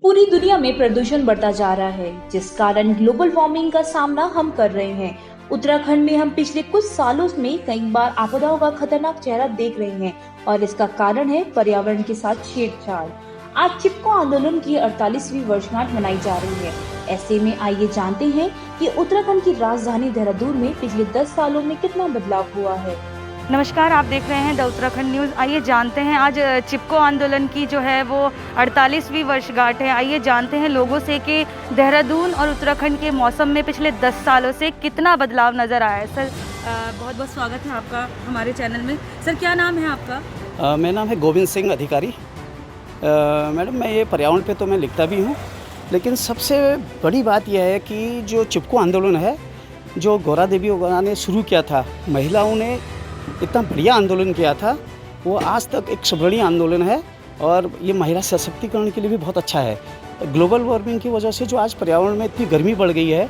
पूरी दुनिया में प्रदूषण बढ़ता जा रहा है, जिस कारण ग्लोबल वार्मिंग का सामना हम कर रहे हैं। उत्तराखंड में हम पिछले कुछ सालों में कई बार आपदाओं का खतरनाक चेहरा देख रहे हैं और इसका कारण है पर्यावरण के साथ छेड़छाड़। आज चिपको आंदोलन की 48वीं वर्षगांठ मनाई जा रही है। ऐसे में आइए जानते हैं कि उत्तराखंड की राजधानी देहरादून में पिछले 10 सालों में कितना बदलाव हुआ है। नमस्कार, आप देख रहे हैं द उत्तराखंड न्यूज़। आइए जानते हैं, आज चिपको आंदोलन की जो है वो 48वीं वर्षगांठ है। आइए जानते हैं लोगों से कि देहरादून और उत्तराखंड के मौसम में पिछले 10 सालों से कितना बदलाव नज़र आया है। सर, बहुत बहुत स्वागत है आपका हमारे चैनल में। सर, क्या नाम है आपका? मेरा नाम है गोविंद सिंह अधिकारी। मैडम, मैं ये पर्यावरण पे तो मैं लिखता भी हूँ, लेकिन सबसे बड़ी बात यह है कि जो चिपको आंदोलन है, जो गौरा देवी वगैरह ने शुरू किया था, महिलाओं ने इतना बढ़िया आंदोलन किया था, वो आज तक एक बड़ी आंदोलन है और ये महिला सशक्तिकरण के लिए भी बहुत अच्छा है। ग्लोबल वार्मिंग की वजह से जो आज पर्यावरण में इतनी गर्मी बढ़ गई है,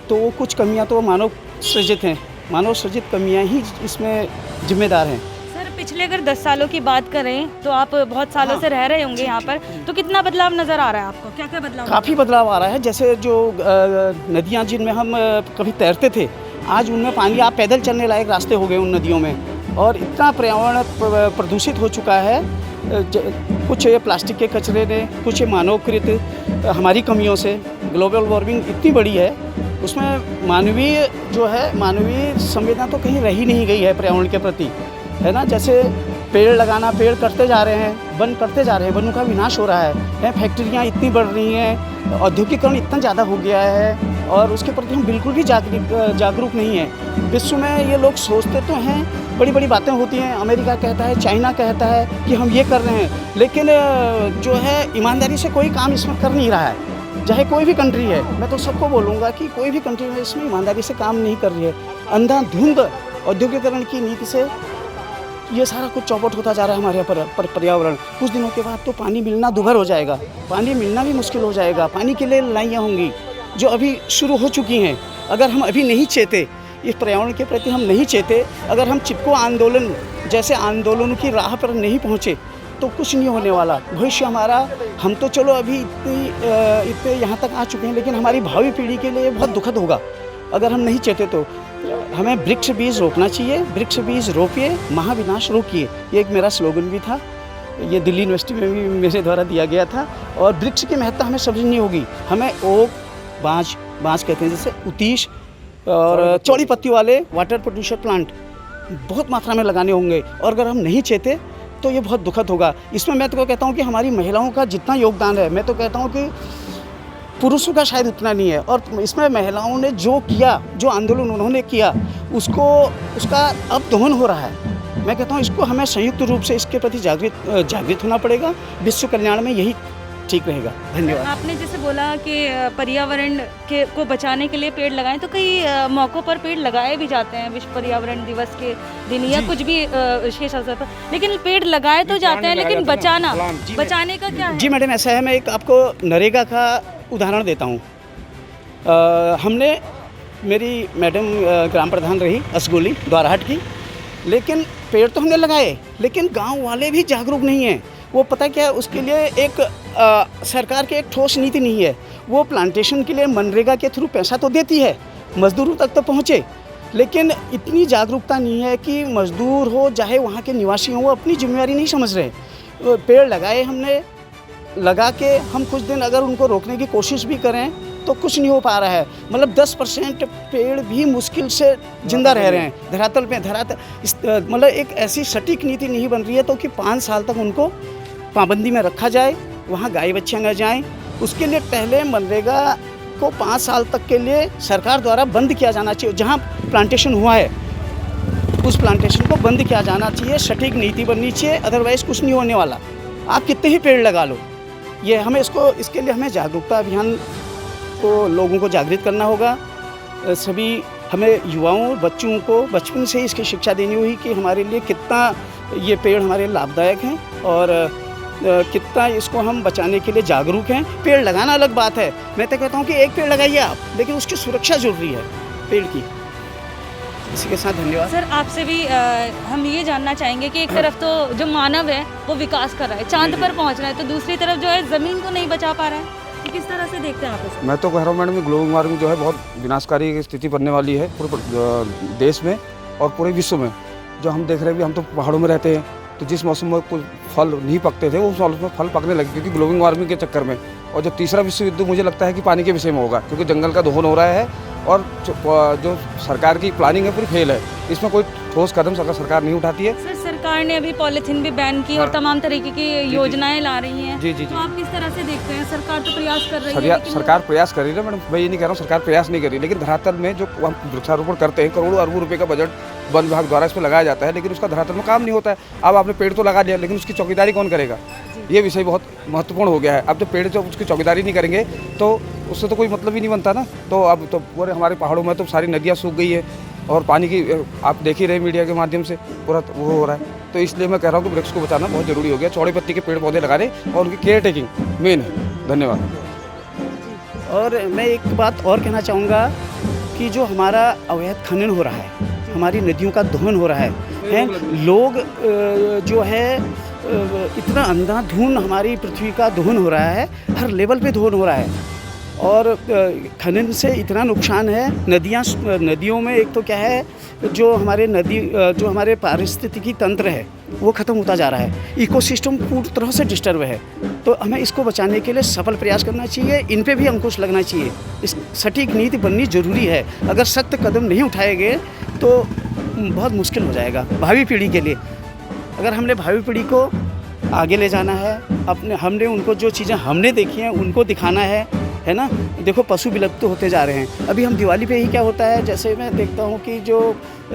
तो वो कुछ कमियां तो मानव सृजित हैं, मानव सृजित कमियां ही इसमें जिम्मेदार हैं। सर, पिछले अगर 10 सालों की बात करें तो आप बहुत सालों से रह रहे होंगे यहाँ पर, तो कितना बदलाव नज़र आ रहा है आपको? क्या क्या बदलाव? काफ़ी बदलाव आ रहा है। जैसे जो नदियाँ जिनमें हम कभी तैरते थे, आज उनमें पानी, आप पैदल चलने लायक रास्ते हो गए उन नदियों में। और इतना पर्यावरण प्रदूषित हो चुका है, कुछ प्लास्टिक के कचरे ने, कुछ मानवकृत हमारी कमियों से ग्लोबल वार्मिंग इतनी बड़ी है, उसमें मानवीय संवेदना तो कहीं रही नहीं गई है पर्यावरण के प्रति, है ना। जैसे पेड़ लगाना, पेड़ कटते जा रहे हैं, वन करते जा रहे हैं, वनों का विनाश हो रहा है, फैक्ट्रियाँ इतनी बढ़ रही हैं, औद्योगिकरण इतना ज़्यादा हो गया है और उसके प्रति हम बिल्कुल भी जागरूक नहीं हैं। विश्व में ये लोग सोचते तो हैं, बड़ी बड़ी बातें होती हैं, अमेरिका कहता है, चाइना कहता है कि हम ये कर रहे हैं, लेकिन जो है ईमानदारी से कोई काम इसमें कर नहीं रहा है। चाहे कोई भी कंट्री है, मैं तो सबको बोलूँगा कि कोई भी कंट्री में इसमें ईमानदारी से काम नहीं कर रही है। अंधाधुंध औद्योगिकरण की नीति से ये सारा कुछ चौपट होता जा रहा है हमारे यहाँ पर्यावरण। कुछ दिनों के बाद तो पानी मिलना दुभर हो जाएगा, पानी मिलना भी मुश्किल हो जाएगा। पानी के लिए लड़ाइयाँ होंगी जो अभी शुरू हो चुकी हैं। अगर हम अभी नहीं चेते, इस पर्यावरण के प्रति हम नहीं चेते, अगर हम चिपको आंदोलन जैसे आंदोलनों की राह पर नहीं पहुँचे, तो कुछ नहीं होने वाला। भविष्य हमारा, हम तो चलो अभी इतने यहाँ तक आ चुके हैं, लेकिन हमारी भावी पीढ़ी के लिए बहुत दुखद होगा अगर हम नहीं चेते। तो हमें वृक्ष बीज रोपना चाहिए, वृक्ष बीज रोपिए, महाविनाश रोकिए। ये एक मेरा स्लोगन भी था, ये दिल्ली यूनिवर्सिटी में भी मेरे द्वारा दिया गया था। और वृक्ष की महत्ता हमें समझनी होगी। हमें ओक, बाँस कहते हैं जैसे, उतीश और चौड़ी पत्ती वाले वाटर प्रोड्यूसर प्लांट बहुत मात्रा में लगाने होंगे। और अगर हम नहीं चेते तो ये बहुत दुखद होगा। इसमें मैं तो कहता हूँ कि हमारी महिलाओं का जितना योगदान है, मैं तो कहता हूँ कि पुरुषों का शायद उतना नहीं है। और इसमें महिलाओं ने जो किया, जो आंदोलन उन्होंने किया, उसका अब दोहन हो रहा है। मैं कहता हूँ इसको हमें संयुक्त रूप से इसके प्रति जागृत होना पड़ेगा। विश्व कल्याण में यही ठीक रहेगा। धन्यवाद। आपने जैसे बोला कि पर्यावरण को बचाने के लिए पेड़ लगाएं, तो कई मौक़ों पर पेड़ लगाए भी जाते हैं, विश्व पर्यावरण दिवस के दिन या कुछ भी विशेष अवसर पर, लेकिन पेड़ लगाए तो जाते हैं, लेकिन बचाने का क्या है? जी मैडम, ऐसा है, मैं एक आपको नरेगा का उदाहरण देता हूँ। हमने, मेरी मैडम ग्राम प्रधान रही असगोली द्वाराहाट की, लेकिन पेड़ तो हमने लगाए, लेकिन गांव वाले भी जागरूक नहीं हैं। वो पता क्या है, उसके लिए एक सरकार की एक ठोस नीति नहीं है। वो प्लांटेशन के लिए मनरेगा के थ्रू पैसा तो देती है, मजदूरों तक तो पहुँचे, लेकिन इतनी जागरूकता नहीं है कि मजदूर हो चाहे वहाँ के निवासी हों, वो अपनी जिम्मेवारी नहीं समझ रहे। पेड़ लगाए हमने, लगा के हम कुछ दिन अगर उनको रोकने की कोशिश भी करें तो कुछ नहीं हो पा रहा है। मतलब 10% पेड़ भी मुश्किल से जिंदा रह रहे हैं धरातल पे। मतलब एक ऐसी सटीक नीति नहीं बन रही है तो कि 5 साल तक उनको पाबंदी में रखा जाए, वहाँ गाय बच्चे न जाएं। उसके लिए पहले मनरेगा को 5 साल तक के लिए सरकार द्वारा बंद किया जाना चाहिए। जहाँ प्लांटेशन हुआ है उस प्लांटेशन को बंद किया जाना चाहिए, सटीक नीति बननी चाहिए, अदरवाइज़ कुछ नहीं होने वाला। आप कितने ही पेड़ लगा लो, ये हमें इसके लिए हमें जागरूकता अभियान को लोगों को जागृत करना होगा। सभी हमें युवाओं, बच्चों को बचपन से ही इसकी शिक्षा देनी होगी कि हमारे लिए कितना ये पेड़ हमारे लाभदायक हैं और कितना इसको हम बचाने के लिए जागरूक हैं। पेड़ लगाना अलग बात है, मैं तो कहता हूँ कि एक पेड़ लगाइए आप, लेकिन उसकी सुरक्षा जरूरी है पेड़ की। इसी के साथ धन्यवाद। सर, आपसे भी हम ये जानना चाहेंगे कि एक तरफ तो जो मानव है वो विकास कर रहा है, चांद पर पहुंच रहा है, तो दूसरी तरफ जो है ज़मीन को नहीं बचा पा रहा है। तो किस तरह से देखते हैं आप इसे? मैं तो कह रहा हूँ मैडम, ग्लोबल वार्मिंग जो है बहुत विनाशकारी स्थिति बनने वाली है पूरे देश में और पूरे विश्व में। जो हम देख रहे हैं कि हम तो पहाड़ों में रहते हैं, तो जिस मौसम में कुछ फल नहीं पकते थे उस मौसम में फल पकने लगे क्योंकि ग्लोबल वार्मिंग के चक्कर में। और जो तीसरा विश्व युद्ध मुझे लगता है कि पानी के विषय में होगा, क्योंकि जंगल का दोहन हो रहा है और जो सरकार की प्लानिंग है पूरी फेल है। इसमें कोई ठोस कदम अगर सरकार नहीं उठाती है। सर, सरकार ने अभी पॉलीथीन भी बैन की और तमाम तरीके की योजनाएं ला रही हैं। जी। तो आप किस तरह से देखते हैं? सरकार तो प्रयास कर रही है, लेकिन सरकार प्रयास कर रही है मैडम, मैं ये नहीं कह रहा हूँ सरकार प्रयास नहीं कर रही, लेकिन धरातल में जो हम वृक्षारोपण करते हैं, करोड़ों अरबों रुपए का बजट वन विभाग द्वारा इस पर लगाया जाता है, लेकिन उसका धरातल में काम नहीं होता है। अब आपने पेड़ तो लगा लिया, लेकिन उसकी चौकीदारी कौन करेगा? ये विषय बहुत महत्वपूर्ण हो गया है। अब जब पेड़ जब उसकी चौकीदारी नहीं करेंगे तो उससे तो कोई मतलब ही नहीं बनता ना। तो अब तो पूरे हमारे पहाड़ों में तो सारी नदियाँ सूख गई है और पानी की आप देख ही रहे मीडिया के माध्यम से पूरा वो हो रहा है। तो इसलिए मैं कह रहा हूँ कि वृक्ष को बचाना बहुत ज़रूरी हो गया। चौड़े पत्ती के पेड़ पौधे लगाने और उनकी केयर टेकिंग मेन है। धन्यवाद। और मैं एक बात और कहना चाहूँगा कि जो हमारा अवैध खनन हो रहा है, हमारी नदियों का दोहन हो रहा है लोग जो है इतना अंधाधुंध हमारी पृथ्वी का दोहन हो रहा है, हर लेवल पे दोहन हो रहा है और खनन से इतना नुकसान है। नदियों में एक तो क्या है, जो हमारे पारिस्थितिकी तंत्र है वो ख़त्म होता जा रहा है, इकोसिस्टम पूरी तरह से डिस्टर्ब है। तो हमें इसको बचाने के लिए सफल प्रयास करना चाहिए, इन पे भी अंकुश लगना चाहिए। इस सटीक नीति बननी जरूरी है। अगर सख्त कदम नहीं उठाए गए तो बहुत मुश्किल हो जाएगा भावी पीढ़ी के लिए। अगर हमने भावी पीढ़ी को आगे ले जाना है, हमने उनको जो चीज़ें हमने देखी हैं उनको दिखाना है ना। देखो पशु विलुप्त होते जा रहे हैं। अभी हम दिवाली पे ही क्या होता है, जैसे मैं देखता हूँ कि जो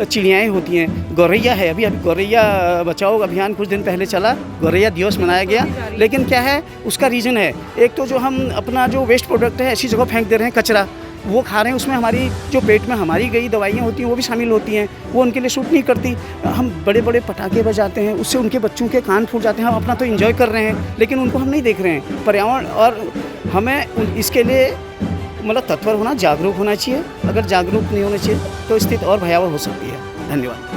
चिड़ियाएँ होती हैं, गौरैया है, अभी गौरैया बचाओ अभियान कुछ दिन पहले चला, गौरैया दिवस मनाया गया। लेकिन क्या है उसका रीज़न है, एक तो जो हम अपना जो वेस्ट प्रोडक्ट है ऐसी जगह फेंक दे रहे हैं, कचरा वो खा रहे हैं, उसमें हमारी जो पेट में हमारी गई दवाइयाँ होती हैं वो भी शामिल होती हैं, वो उनके लिए सूट नहीं करती। हम बड़े बड़े पटाखे बजाते हैं, उससे उनके बच्चों के कान फूट जाते हैं। हम अपना तो एंजॉय कर रहे हैं, लेकिन उनको हम नहीं देख रहे हैं पर्यावरण। और हमें इसके लिए मतलब तत्पर होना, जागरूक होना चाहिए। अगर जागरूक नहीं होना चाहिए तो स्थिति और भयावह हो सकती है। धन्यवाद।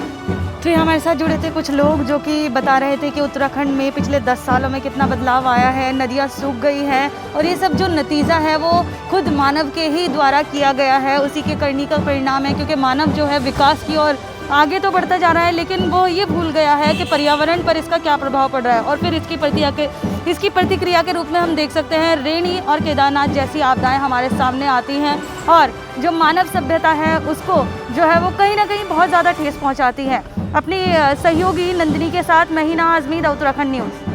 तो ये हमारे साथ जुड़े थे कुछ लोग जो कि बता रहे थे कि उत्तराखंड में पिछले 10 सालों में कितना बदलाव आया है, नदियाँ सूख गई हैं और ये सब जो नतीजा है वो खुद मानव के ही द्वारा किया गया है, उसी के करनी का परिणाम है। क्योंकि मानव जो है विकास की ओर आगे तो बढ़ता जा रहा है, लेकिन वो ये भूल गया है कि पर्यावरण पर इसका क्या प्रभाव पड़ रहा है। और फिर इसकी प्रतिक्रिया के रूप में हम देख सकते हैं रेणी और केदारनाथ जैसी आपदाएं हमारे सामने आती हैं और जो मानव सभ्यता है उसको जो है वो कहीं ना कहीं बहुत ज़्यादा ठेस पहुंचाती है। अपनी सहयोगी नंदिनी के साथ मैं हिना आज़मी, द उत्तराखंड न्यूज़।